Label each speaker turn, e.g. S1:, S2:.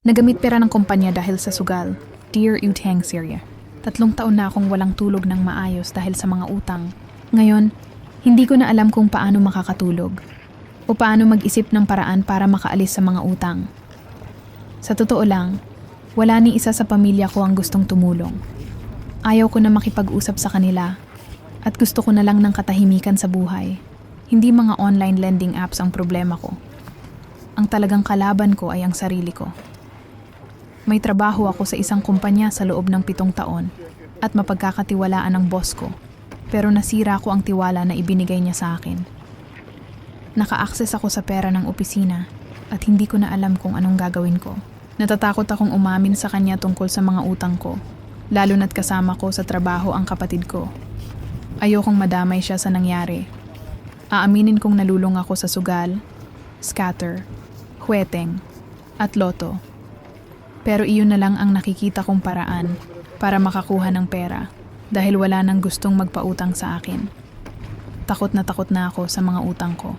S1: Nagamit pera ng kumpanya dahil sa sugal. Dear Utang Syria. 3 taon na akong walang tulog ng maayos dahil sa mga utang. Ngayon, hindi ko na alam kung paano makakatulog o paano mag-isip ng paraan para makaalis sa mga utang. Sa totoo lang, wala ni isa sa pamilya ko ang gustong tumulong. Ayaw ko na makipag-usap sa kanila at gusto ko na lang ng katahimikan sa buhay. Hindi mga online lending apps ang problema ko. Ang talagang kalaban ko ay ang sarili ko. May trabaho ako sa isang kumpanya sa loob ng 7 taon at mapagkakatiwalaan ng boss ko, pero nasira ko ang tiwala na ibinigay niya sa akin. Naka-access ako sa pera ng opisina at hindi ko na alam kung anong gagawin ko. Natatakot akong umamin sa kanya tungkol sa mga utang ko, lalo na't kasama ko sa trabaho ang kapatid ko. Ayokong madamay siya sa nangyari. Aaminin kong nalulung ako sa sugal, scatter, huweteng, at loto. Pero iyon na lang ang nakikita kong paraan para makakuha ng pera dahil wala nang gustong magpautang sa akin. Takot na ako sa mga utang ko.